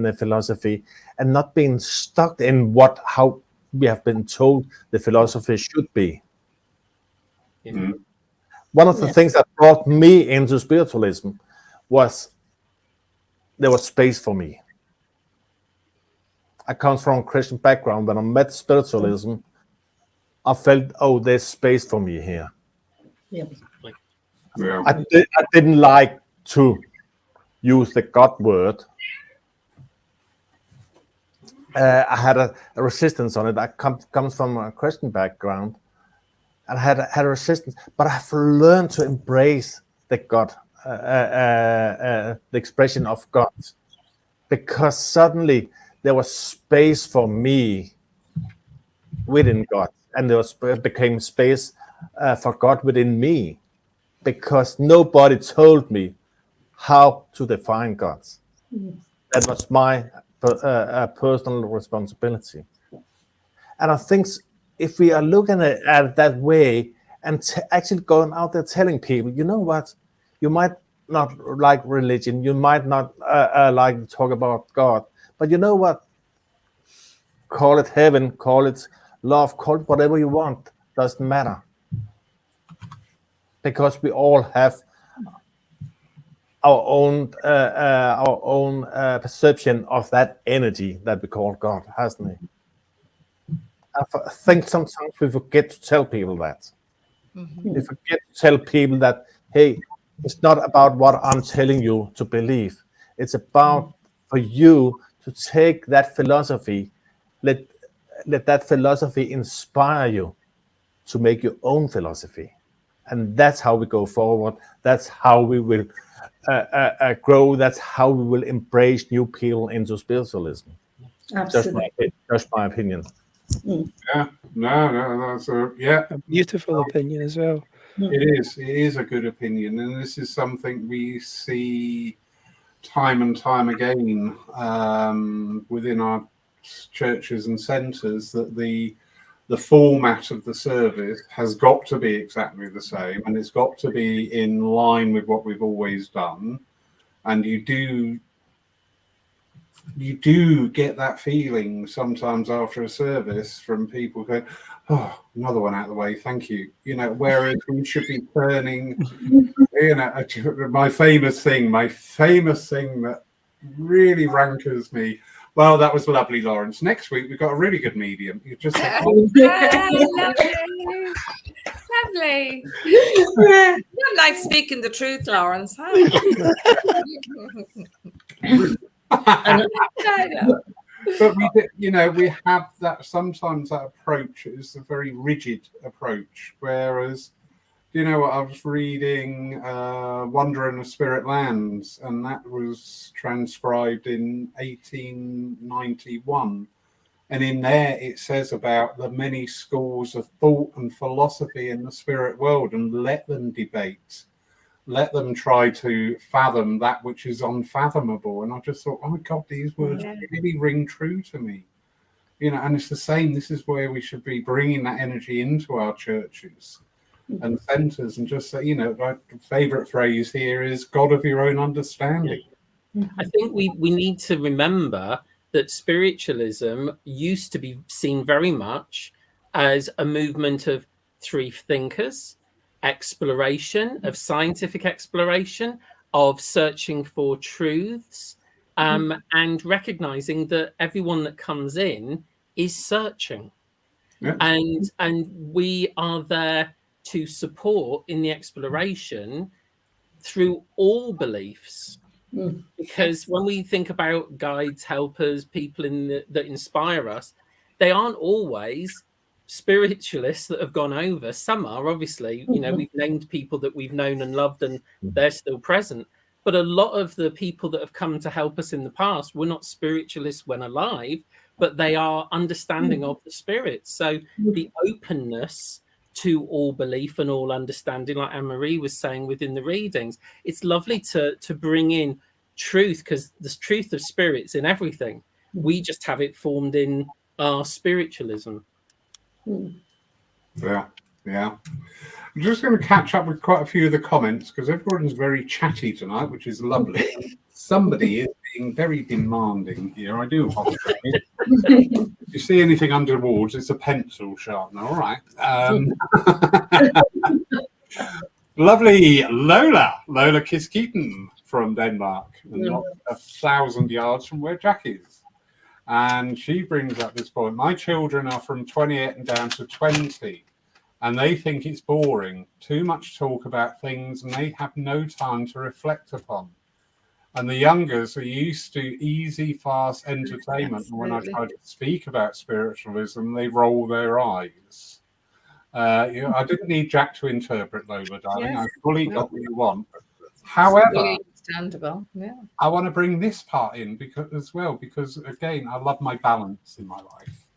the philosophy, and not being stuck in how we have been told the philosophy should be. One of the things that brought me into spiritualism was there was space for me. I come from a Christian background. When I met spiritualism, I felt, oh, there's space for me here. Yeah. I didn't like to use the God word. I had a resistance on it. I comes from a Christian background, and I had a resistance. But I've learned to embrace the God, the expression of God, because suddenly there was space for me within God, and became space for God within me, because nobody told me how to define God. That was my personal responsibility. And I think if we are looking at it that way, and actually going out there telling people, you know what, you might not like religion, you might not like to talk about God, but you know what, call it heaven, call it love, call it whatever you want, doesn't matter, because we all have our own perception of that energy that we call God, hasn't it? I think sometimes we forget to tell people that. We forget to tell people that, hey, it's not about what I'm telling you to believe. It's about for you to take that philosophy, let that philosophy inspire you to make your own philosophy. And that's how we go forward. That's how we will grow. That's how we will embrace new people into spiritualism. Absolutely. Just my opinion. Yeah, no, that's A beautiful opinion as well. It is a good opinion, and this is something we see time and time again within our churches and centres, that the format of the service has got to be exactly the same, and it's got to be in line with what we've always done. And you do get that feeling sometimes after a service from people going, oh, another one out of the way, thank you. Whereas we should be turning, my famous thing that really rankers me. Well, that was lovely, Lawrence. Next week, we've got a really good medium. You just think, Lovely. You don't like speaking the truth, Lawrence, huh? But we have that, sometimes that approach is a very rigid approach, whereas I was reading Wonder in the Spirit Lands, and that was transcribed in 1891, and in there it says about the many schools of thought and philosophy in the spirit world, and let them debate, let them try to fathom that which is unfathomable. And I just thought, oh my God, these words really ring true to me. And it's the same. This is where we should be bringing that energy into our churches and centres, and just say, my favourite phrase here is God of your own understanding. I think we need to remember that spiritualism used to be seen very much as a movement of three thinkers, exploration, of scientific exploration, of searching for truths, and recognizing that everyone that comes in is searching. Yeah. And we are there to support in the exploration through all beliefs. Because when we think about guides, helpers, people that inspire us, they aren't always spiritualists that have gone over. Some are, obviously, we've named people that we've known and loved, and they're still present. But a lot of the people that have come to help us in the past were not spiritualists when alive, but they are understanding of the spirit. So the openness to all belief and all understanding, like Anne-Marie was saying within the readings, it's lovely to bring in truth, because the truth of spirit's in everything. We just have it formed in our spiritualism. Yeah. I'm just going to catch up with quite a few of the comments because everyone's very chatty tonight, which is lovely. Somebody is being very demanding here. I do apologize. If you see anything underwards, it's a pencil sharpener. All right. Lovely Lola Kisketen from Denmark, and not 1,000 yards from where Jack is. And she brings up this point. My children are from 28 and down to 20. And they think it's boring, too much talk about things, and they have no time to reflect upon. And the youngers are used to easy, fast entertainment. And when I try to speak about spiritualism, they roll their eyes. I didn't need Jack to interpret, Lola, darling. I fully got what you want. However, really understandable. Yeah. I want to bring this part in because again, I love my balance in my life.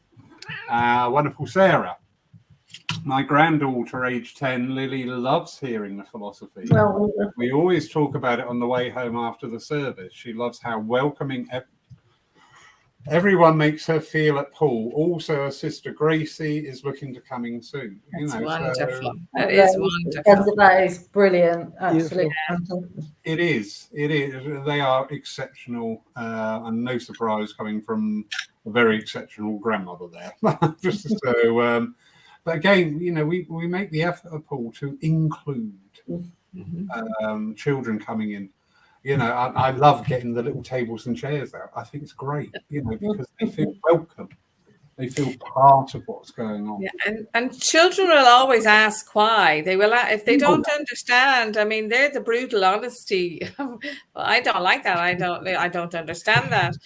Wonderful Sarah. My granddaughter, age 10, Lily, loves hearing the philosophy. Well, we always talk about it on the way home after the service. She loves how welcoming everyone makes her feel at Poole. Also, her sister Gracie is looking to coming soon. That's wonderful. So, that is wonderful. That is brilliant. Absolutely. It is. They are exceptional, and no surprise coming from a very exceptional grandmother there. So. But again, we make the effort, Paul, to include children coming in. I love getting the little tables and chairs out. I think it's great, because they feel welcome. They feel part of what's going on. Yeah, and children will always ask why. They will, if they don't understand. I mean, they're the brutal honesty. Well, I don't like that. I don't understand that.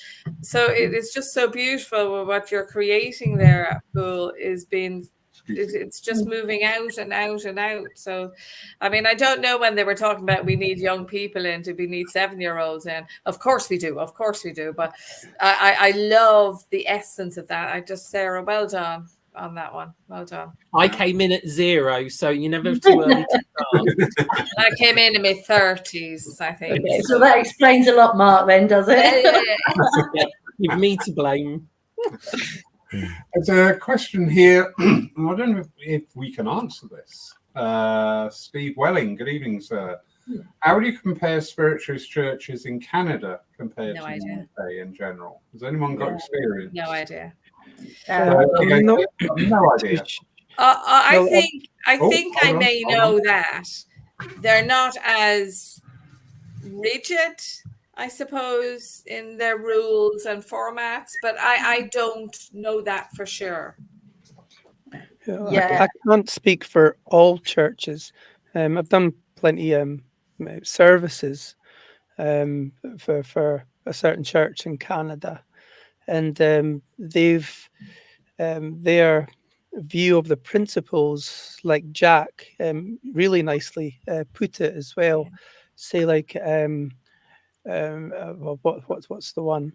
So it is just so beautiful what you're creating there, Poole, is being. It's just moving out and out and out. So, I mean, I don't know when they were talking about we need young people in, we need 7-year-olds in. Of course we do. But I love the essence of that. Sarah, well done on that one. Well done. I came in at 0, so you're never too early to start. I came in my 30s, I think. Okay, so that explains a lot, Mark, then, does it? Yeah, you've me to blame. There's a question here. I don't know if we can answer this. Steve Welling, good evening, sir. How would you compare spiritualist churches in Canada compared to the UK in general? Has anyone got experience? No idea. No idea. I think I may know that they're not as rigid, I suppose, in their rules and formats, but I don't know that for sure. I can't speak for all churches. I've done plenty services for a certain church in Canada, and they've their view of the principles, like Jack really nicely put it as well. Say like what's the one?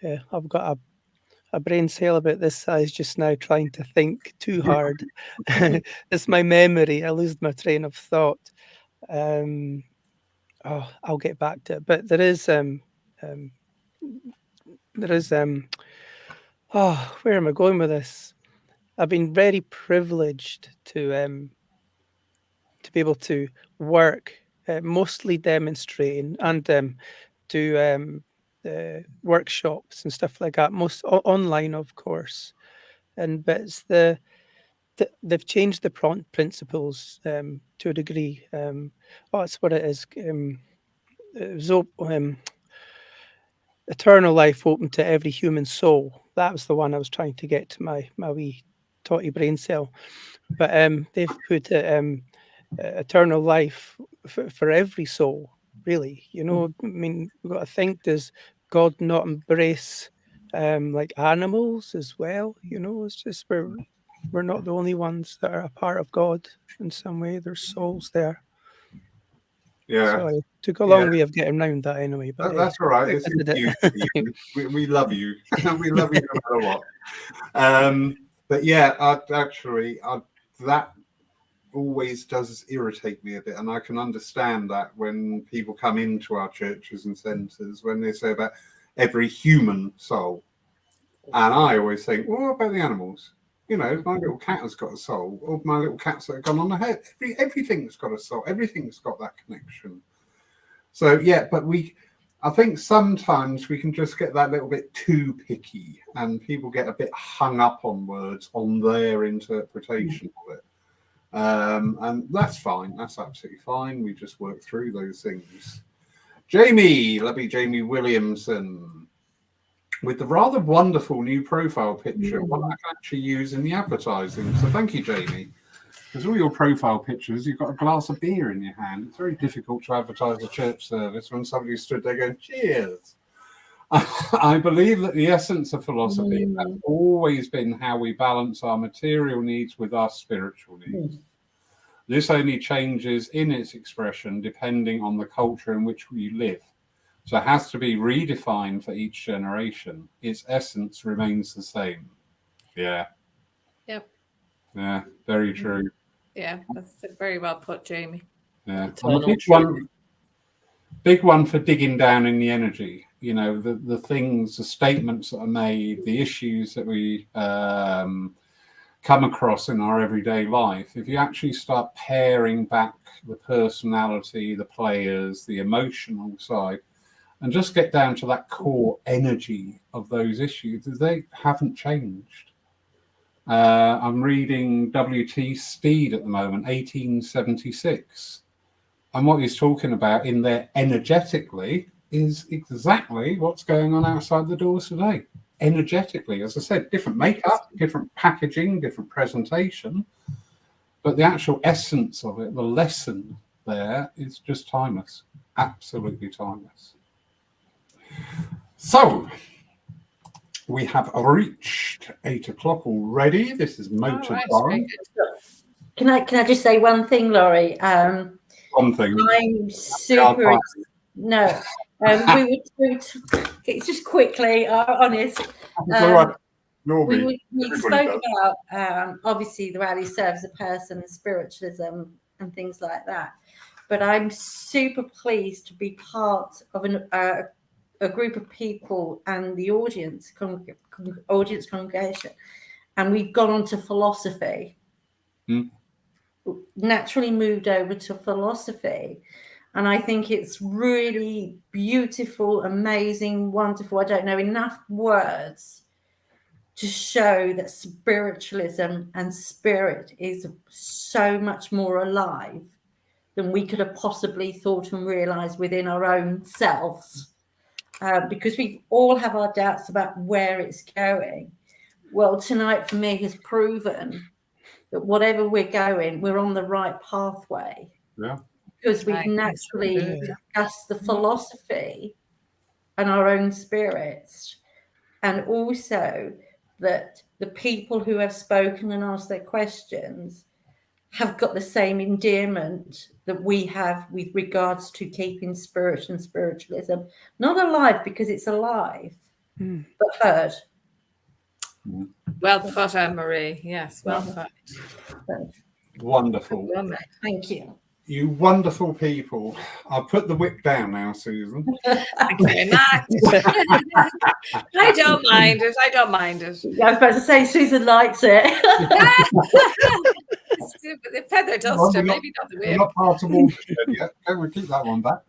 I've got a brain cell about this size just now, trying to think too hard. It's my memory. I lose my train of thought. I'll get back to it. But there is where am I going with this? I've been very privileged to be able to work, mostly demonstrating and do workshops and stuff like that, most online, of course. But it's they've changed the principles to a degree. That's what it is. It was eternal life open to every human soul. That was the one I was trying to get to my wee totty brain cell. But they've put eternal life for every soul, really. I mean, we've got to think, does God not embrace like animals as well? It's just we're not the only ones that are a part of God in some way. There's souls there. Yeah. Sorry, took a long way of getting round that anyway. But That's all right. It's I did you, it. Steve. We love you. We love you no matter what. But yeah, that always does irritate me a bit, and I can understand that when people come into our churches and centres when they say about every human soul, and I always think, well, what about the animals? You know, my little cat has got a soul, or my little cats that have gone on the head. Everything's got a soul. Everything's got that connection. So yeah, but I think sometimes we can just get that little bit too picky, and people get a bit hung up on words, on their interpretation of it. And that's fine. That's absolutely fine. We just work through those things. Jamie, lovely Jamie Williamson, with the rather wonderful new profile picture, one I can actually use in the advertising. So thank you, Jamie. Because all your profile pictures, you've got a glass of beer in your hand. It's very difficult to advertise a church service when somebody stood there going, cheers. I believe that the essence of philosophy has always been how we balance our material needs with our spiritual needs. This only changes in its expression depending on the culture in which we live. So it has to be redefined for each generation. Its essence remains the same. Yeah. Yep. Yeah, very true. Yeah, that's very well put, Jamie. Yeah. And big one for digging down in the energy. You know, the things, the statements that are made, the issues that we come across in our everyday life. If you actually start paring back the personality, the players, the emotional side, and just get down to that core energy of those issues, they haven't changed. I'm reading W.T. Speed at the moment, 1876. And what he's talking about in there energetically is exactly what's going on outside the doors today. Energetically, as I said, different makeup, different packaging, different presentation. But the actual essence of it, the lesson there is just timeless. Absolutely timeless. So, we have reached 8 o'clock already. This is Motor Time. Can I just say one thing, Laurie? One thing. I'm super. No, we would just quickly, honest. We spoke about obviously the rally serves a person, spiritualism, and things like that. But I'm super pleased to be part of a group of people and the audience congregation, and we've gone on to philosophy. Naturally moved over to philosophy, and I think it's really beautiful, amazing, wonderful. I don't know enough words to show that spiritualism and spirit is so much more alive than we could have possibly thought and realized within our own selves, because we all have our doubts about where it's going. Well, tonight for me has proven that whatever we're going, we're on the right pathway. Yeah. Because we've naturally discussed the philosophy and our own spirits, and also that the people who have spoken and asked their questions have got the same endearment that we have with regards to keeping spirit and spiritualism not alive because it's alive, but heard. Well put, Anne-Marie. Yes, well put. Wonderful. Thank you. You wonderful people. I'll put the whip down now, Susan. Thank you very much. I don't mind it. I don't mind it. I was about to say Susan likes it. The feather duster, maybe not the whip. We're not part of watershed yet. We'll keep that one back.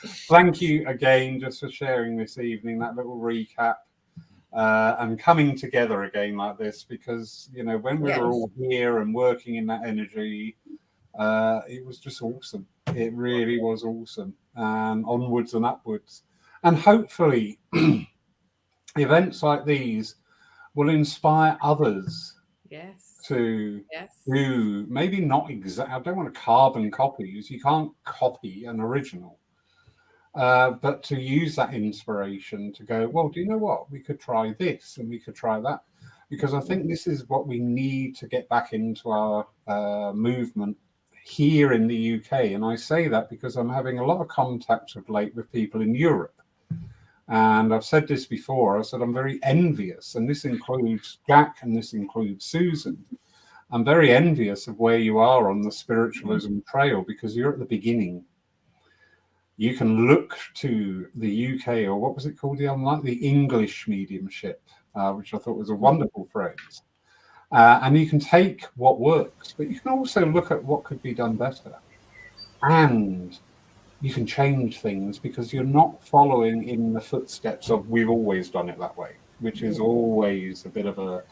Thank you again just for sharing this evening, that little recap. And coming together again like this, because you know when we were all here and working in that energy, it was just awesome. It really was awesome, and onwards and upwards. And hopefully events like these will inspire others to do maybe not exact. I don't want to carbon copies. You can't copy an original. But to use that inspiration to go, well, do you know what? We could try this and we could try that. Because I think this is what we need to get back into our movement here in the UK. And I say that because I'm having a lot of contact of late with people in Europe. And I've said this before, I said I'm very envious, and this includes Jack and this includes Susan. I'm very envious of where you are on the spiritualism trail, because you're at the beginning. You can look to the UK, or what was it called the other night? The English mediumship, which I thought was a wonderful phrase. And you can take what works, but you can also look at what could be done better. And you can change things, because you're not following in the footsteps of we've always done it that way, which is always a bit of a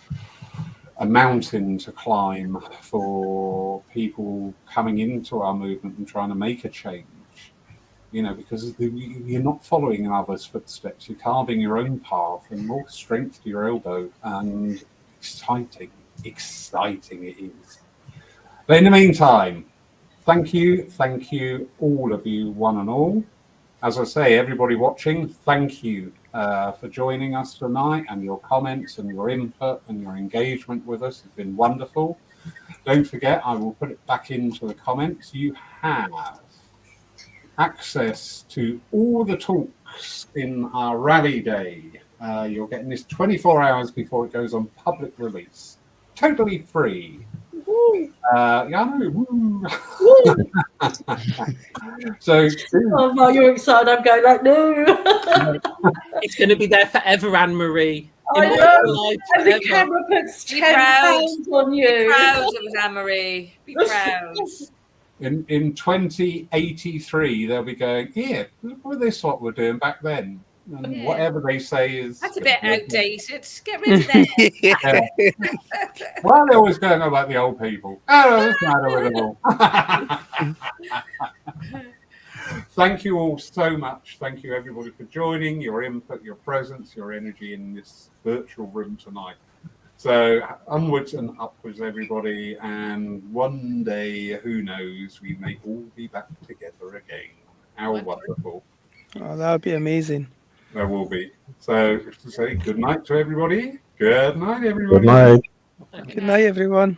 mountain to climb for people coming into our movement and trying to make a change. You know, because you're not following in others' footsteps. You're carving your own path, and more strength to your elbow, and exciting it is. But in the meantime, thank you, all of you, one and all. As I say, everybody watching, thank you for joining us tonight, and your comments and your input and your engagement with us has been wonderful. Don't forget, I will put it back into the comments. You have access to all the talks in our rally day. You're getting this 24 hours before it goes on public release. Totally free. Yeah, I know. Woo. So, oh, well, you're excited. I'm going like, no. It's going to be there forever, Anne-Marie. I know. And the camera puts 10 pounds on you. Be proud of it, Anne-Marie. Be proud. In 2083, they'll be going, here, look at this, what we're doing back then. And whatever they say is... That's a bit outdated. Get rid of that. Well, they're always going on about the old people. Oh, what's the matter with them all? Thank you all so much. Thank you, everybody, for joining, your input, your presence, your energy in this virtual room tonight. So onwards and upwards, everybody. And one day, who knows, we may all be back together again. How wonderful. Oh, that would be amazing. There will be. So to say good night to everybody. Good night, everybody. Good night. Good night, everyone.